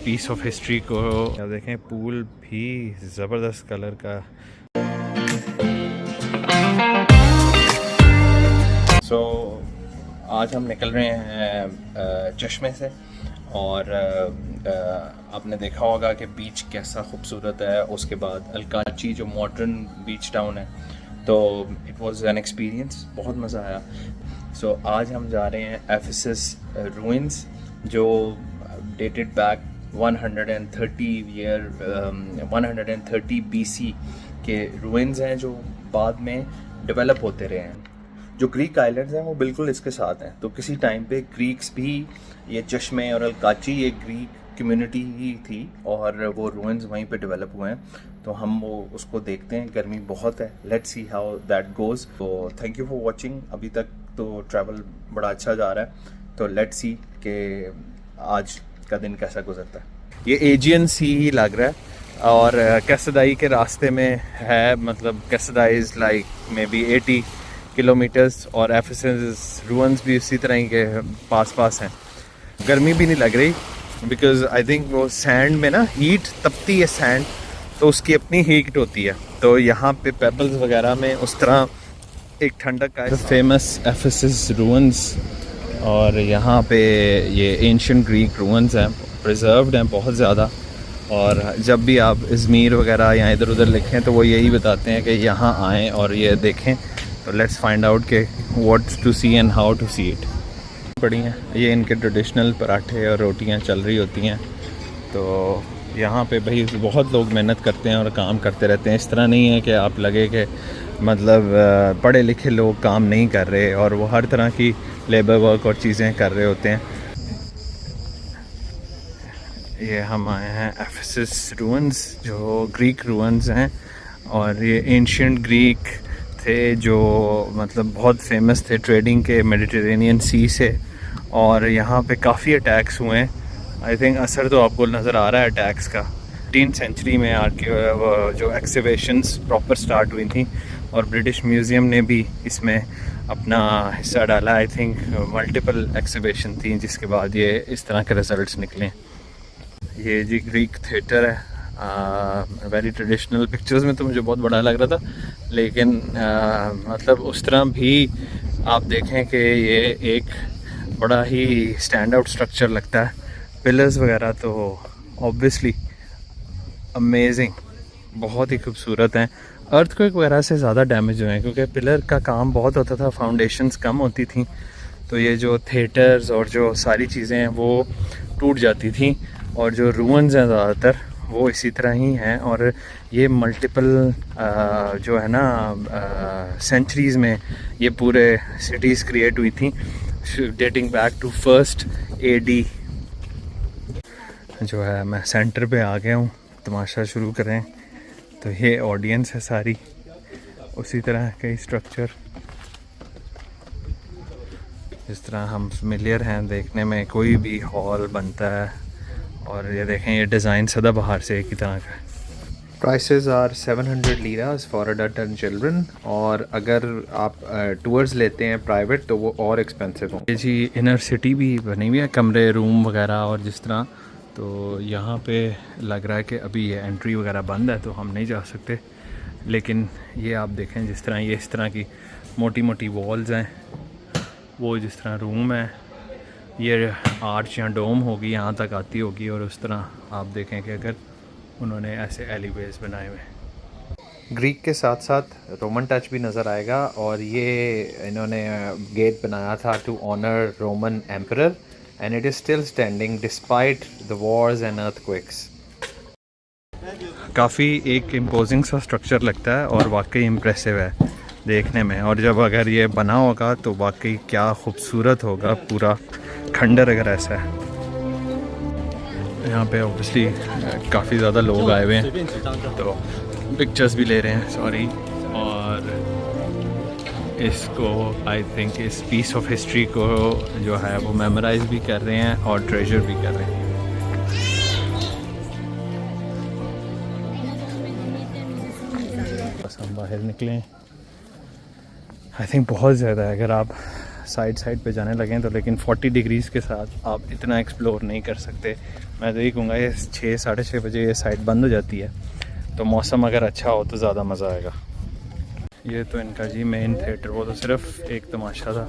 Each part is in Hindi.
पीस ऑफ हिस्ट्री को। अब देखें पूल भी ज़बरदस्त कलर का। आज हम निकल रहे हैं चश्मे से और आपने देखा होगा कि बीच कैसा खूबसूरत है। उसके बाद अलकाची जो मॉडर्न बीच टाउन है, तो इट वाज एन एक्सपीरियंस, बहुत मज़ा आया। आज हम जा रहे हैं एफेसस रूइंस जो डेटेड बैक 130 BC के रूइंस हैं जो बाद में डेवलप होते रहे हैं। जो ग्रीक आइलैंड्स हैं वो बिल्कुल इसके साथ हैं। तो किसी टाइम पे ग्रीक्स भी ये चश्मे और अलकाची ये ग्रीक कम्युनिटी ही थी और वो रूइंस वहीं पे डेवलप हुए हैं। तो हम वो उसको देखते हैं। गर्मी बहुत है, let's see how that goes. तो थैंक यू फॉर वाचिंग। अभी तक तो ट्रैवल बड़ा अच्छा जा रहा है, तो लेट्स सी कि आज का दिन कैसा गुजरता है। ये एजियन सी ही लग रहा है और कैसदाई के रास्ते में है। मतलब Kusadasi is like maybe 80 kilometres और एफेसस रूइंस भी उसी तरह के पास हैं। गर्मी भी नहीं लग रही बिकॉज आई थिंक वो सैंड में ना हीट तपती है सैंड, तो उसकी अपनी हीट होती है। तो यहाँ पे पेबल्स वगैरह में उस तरह एक ठंडक का फेमस एफेसस रूइंस। और यहाँ पे ये एंशिएंट ग्रीक रूइंस हैं, प्रिजर्व्ड हैं बहुत ज़्यादा। और जब भी आप इज़मीर वगैरह या इधर उधर लिखें तो वो यही बताते हैं कि यहाँ आएँ और ये देखें। तो लेट्स फाइंड आउट के what to see and how to see it. पड़ी हैं ये इनके ट्रेडिशनल पराठे और रोटियां चल रही होती हैं। तो यहाँ पे भाई बहुत लोग मेहनत करते हैं और काम करते रहते हैं। इस तरह नहीं है कि आप लगे कि मतलब पढ़े लिखे लोग काम नहीं कर रहे, और वो हर तरह की लेबर वर्क और चीज़ें कर रहे होते हैं। ये हम आए हैं एफेसस रूइंस जो ग्रीक रूइंस हैं, और ये एंशिएंट ग्रीक थे जो मतलब बहुत फेमस थे ट्रेडिंग के मेडिटेरेनियन सी से। और यहाँ पे काफ़ी अटैक्स हुए हैं। आई थिंक असर तो आपको नज़र आ रहा है अटैक्स का। 18th सेंचुरी में आके जो एक्सिबिशंस प्रॉपर स्टार्ट हुई थी, और ब्रिटिश म्यूज़ियम ने भी इसमें अपना हिस्सा डाला। आई थिंक मल्टीपल एक्सिबिशन थी जिसके बाद ये इस तरह के रिज़ल्ट्स निकले। ये जी ग्रीक थिएटर है, वेरी ट्रेडिशनल। पिक्चर्स में तो मुझे बहुत बड़ा लग रहा था, लेकिन मतलब उस तरह भी आप देखें कि ये एक बड़ा ही स्टैंड आउट स्ट्रक्चर लगता है। पिलर्स वगैरह तो ऑब्वियसली अमेजिंग, बहुत ही खूबसूरत हैं। अर्थक्वेक वगैरह से ज़्यादा डैमेज हुए हैं क्योंकि पिलर का काम बहुत होता था, फाउंडेशंस कम होती थी। तो ये जो थिएटर्स और जो सारी चीज़ें हैं वो टूट जाती थी, और जो रूइंस हैं ज़्यादातर वो इसी तरह ही हैं। और ये मल्टीपल जो है ना सेंचुरीज़ में ये पूरे सिटीज़ क्रिएट हुई थी, dating back to 1st AD। जो है मैं सेंटर पे आ गया हूँ, तमाशा शुरू करें। तो ये ऑडियंस है सारी, उसी तरह कई स्ट्रक्चर जिस तरह हम फेमिलियर हैं देखने में, कोई भी हॉल बनता है। और ये देखें ये डिज़ाइन सदाबहार से एक ही तरह का है। Prices are 700 liras for adult and children, और अगर आप टूर्स लेते हैं प्राइवेट तो वो और एक्सपेंसिव होंगे। जी इनर सिटी भी बनी हुई है, कमरे रूम वगैरह और जिस तरह। तो यहाँ पे लग रहा है कि अभी ये एंट्री वगैरह बंद है तो हम नहीं जा सकते, लेकिन ये आप देखें जिस तरह ये इस तरह की मोटी मोटी वॉल्स हैं, वो जिस तरह रूम है, ये आर्च या डोम होगी यहाँ तक आती होगी। और उस तरह आप देखें कि अगर उन्होंने ऐसे एलिवेज बनाए हुए। ग्रीक के साथ साथ रोमन टच भी नज़र आएगा, और ये इन्होंने गेट बनाया था to honour Roman emperor, and it is still standing despite the wars and earthquakes. काफ़ी एक इम्पोजिंग सा स्ट्रक्चर लगता है और वाकई इम्प्रेसिव है देखने में। और जब अगर ये बना होगा तो वाकई क्या खूबसूरत होगा पूरा खंडर अगर ऐसा है। यहाँ पे ऑब्वियसली काफ़ी ज़्यादा लोग आए हुए हैं तो पिक्चर्स भी ले रहे हैं, सॉरी। और इसको आई थिंक इस पीस ऑफ हिस्ट्री को जो है वो मेमोराइज भी कर रहे हैं और ट्रेजर भी कर रहे हैं। बस हम बाहर निकले। आई थिंक बहुत ज़्यादा है, अगर आप साइड पे जाने लगे हैं तो, लेकिन 40 डिग्रीज़ के साथ आप इतना एक्सप्लोर नहीं कर सकते। मैं तो यही कहूँगा ये 6 साढ़े 6 बजे ये साइड बंद हो जाती है, तो मौसम अगर अच्छा हो तो ज़्यादा मज़ा आएगा। ये तो इनका जी मेन थिएटर, वो तो सिर्फ एक तमाशा था,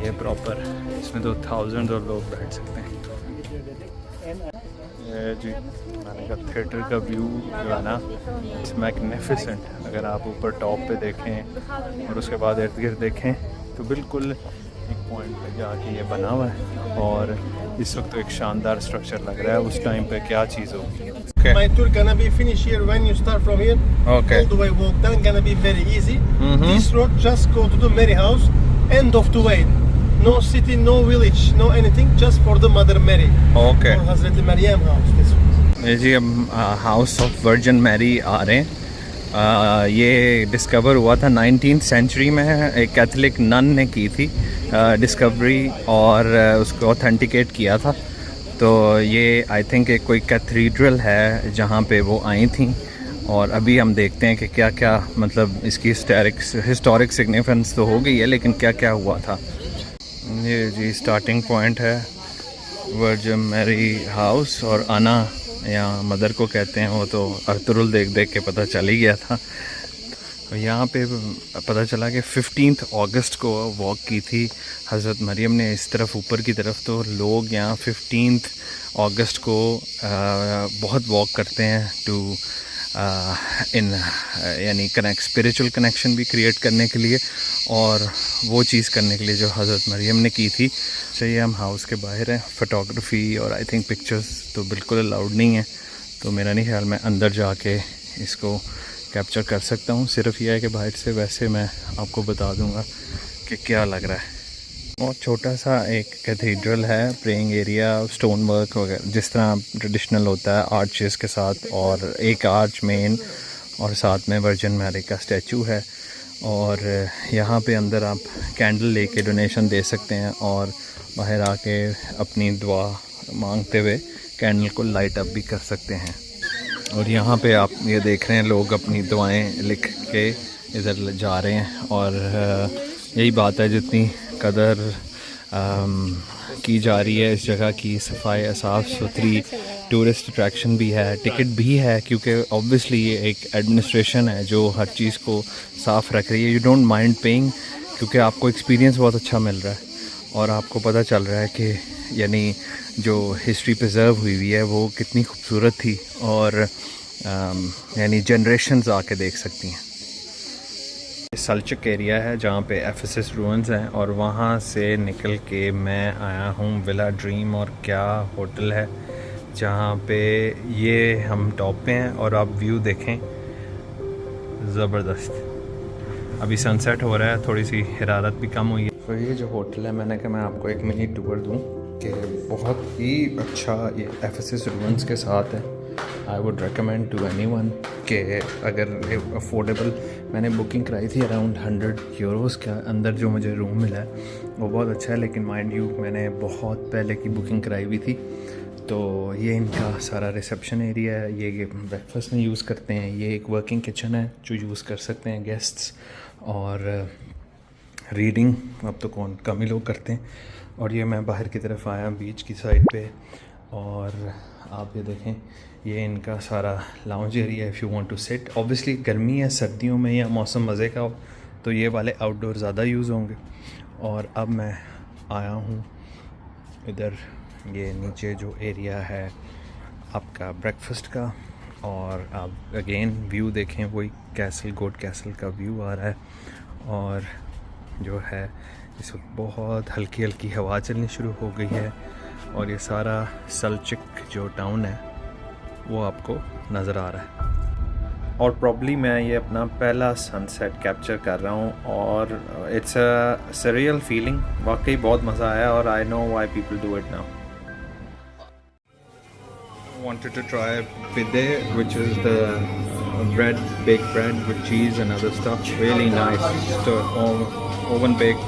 ये प्रॉपर इसमें तो थाउजेंड और लोग बैठ सकते हैं। ये जी मैंने कहा थिएटर का व्यू जो है ना इट्स मैग्निफिसेंट। अगर आप ऊपर टॉप पे देखें और उसके बाद इर्द गिर्द देखें तो बिल्कुल एक पॉइंट पे जाके ये बना हुआ है, और इस वक्त तो एक शानदार स्ट्रक्चर लग रहा है, उस टाइम पे क्या चीज़ होगी। My tour gonna be finish here when you start from here. Okay. All the way walk down gonna be very easy. Mhm. This road just go to the Mary House, end of the way. No city, no village, no anything, just for the Mother Mary. Okay. Or Hazreti Maryam house. This one. ये जी हम हाउस ऑफ वर्जिन मैरी आ रहे हैं। ये डिस्कवर हुआ था 19th सेंचुरी में, एक कैथलिक नन ने की थी डिस्कवरी और उसको ऑथेंटिकेट किया था। तो ये आई थिंक एक कोई कैथीड्रल है जहाँ पे वो आई थी, और अभी हम देखते हैं कि क्या क्या मतलब इसकी हिस्टोरिक सिग्निफिकेंस तो हो गई है, लेकिन क्या क्या हुआ था। ये जी स्टार्टिंग पॉइंट है वर्जिन मैरी हाउस, और आना या मदर को कहते हैं, वो तो अर्तुरुल देख के पता चल ही गया था। तो यहाँ पे पता चला कि 15 अगस्त को वॉक की थी हज़रत मरियम ने इस तरफ ऊपर की तरफ। तो लोग यहाँ 15 अगस्त को बहुत वॉक करते हैं टू इन यानी स्पिरिचुअल कनेक्शन भी क्रिएट करने के लिए, और वो चीज़ करने के लिए जो हज़रत मरियम ने की थी। चाहिए हम हाउस के बाहर हैं, फ़ोटोग्राफ़ी और आई थिंक पिक्चर्स तो बिल्कुल अलाउड नहीं है, तो मेरा नहीं ख्याल मैं अंदर जाके इसको कैप्चर कर सकता हूँ। सिर्फ यह है कि बाहर से वैसे मैं आपको बता दूँगा कि क्या लग रहा है। और छोटा सा एक कैथीड्रल है, प्रेइंग एरिया, स्टोन वर्क वगैरह जिस तरह ट्रेडिशनल होता है आर्चेस के साथ, और एक आर्च मेन, और साथ में वर्जिन मैरी का स्टैचू है। और यहाँ पे अंदर आप कैंडल लेके डोनेशन दे सकते हैं, और बाहर आके अपनी दुआ मांगते हुए कैंडल को लाइट अप भी कर सकते हैं। और यहाँ पे आप ये देख रहे हैं लोग अपनी दुआएं लिख के इधर जा रहे हैं, और यही बात है जितनी कदर की जा रही है इस जगह की, सफाई, साफ़ सुथरी, टूरिस्ट अट्रैक्शन भी है, टिकट भी है, क्योंकि ऑब्वियसली ये एक एडमिनिस्ट्रेशन है जो हर चीज़ को साफ़ रख रही है। यू डोंट माइंड पेइंग, क्योंकि आपको एक्सपीरियंस बहुत अच्छा मिल रहा है, और आपको पता चल रहा है कि यानी जो हिस्ट्री प्रिजर्व हुई है वो कितनी खूबसूरत थी, और यानी जनरेशन्स आके देख सकती हैं। सल्चक एरिया है जहाँ पे एफेसस रूइंस हैं, और वहाँ से निकल के मैं आया हूँ विला ड्रीम, और क्या होटल है जहाँ पे ये हम टॉप पे हैं, और आप व्यू देखें ज़बरदस्त। अभी सनसेट हो रहा है, थोड़ी सी हिरारत भी कम हुई है। तो ये जो होटल है, मैंने कहा मैं आपको एक मिनी टूर दूँ कि बहुत ही अच्छा ये एफेसस रूइंस के साथ है। I would recommend to anyone कि अगर अफोर्डेबल, मैंने बुकिंग कराई थी अराउंड 100 यूरोज़ के अंदर जो मुझे रूम मिला है वो बहुत अच्छा है, लेकिन माइंड यू मैंने बहुत पहले की बुकिंग कराई हुई थी। तो ये इनका सारा रिसेप्शन एरिया है, ये ब्रेकफास्ट में यूज़ करते हैं, ये एक वर्किंग किचन है जो यूज़ कर सकते हैं गेस्ट्स, और रीडिंग अब तो कौन कम ही लोग करते हैं। और ये मैं बाहर की तरफ आया बीच की साइड पे, और आप ये देखें ये इनका सारा लाउंज एरिया है if you want to sit. Obviously गर्मी है, सर्दियों में या मौसम मज़े का हो तो ये वाले आउटडोर ज़्यादा यूज़ होंगे। और अब मैं आया हूँ इधर, ये नीचे जो एरिया है आपका ब्रेकफास्ट का, और आप अगेन व्यू देखें, वही कैसल, गोट कैसल का व्यू आ रहा है। और जो है इस वक्त बहुत हल्की हल्की हवा चलनी शुरू हो गई है, और ये सारा सल्चक जो टाउन है वो आपको नज़र आ रहा है। और प्रॉब्ली मैं ये अपना पहला सनसेट कैप्चर कर रहा हूँ, और इट्स अ सरियल फीलिंग, वाकई बहुत मज़ा आया, और I know why people do it now. Wanted to try pide, which is the bread, baked bread with cheese and other stuff. Really nice, just oven baked.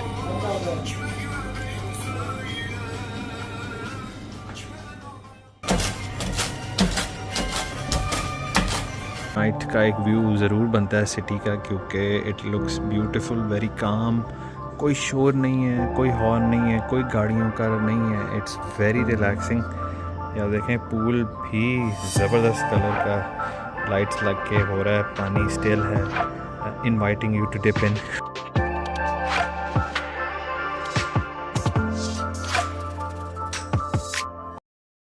Night का एक व्यू ज़रूर बनता है सिटी का, क्योंकि it looks beautiful, very calm, कोई शोर नहीं है, कोई हॉर्न नहीं है, कोई गाड़ियों का नहीं है। It's very relaxing. या देखें पूल भी ज़बरदस्त कलर का लाइट्स लग के हो रहा है, पानी स्टिल है, inviting you to dip in.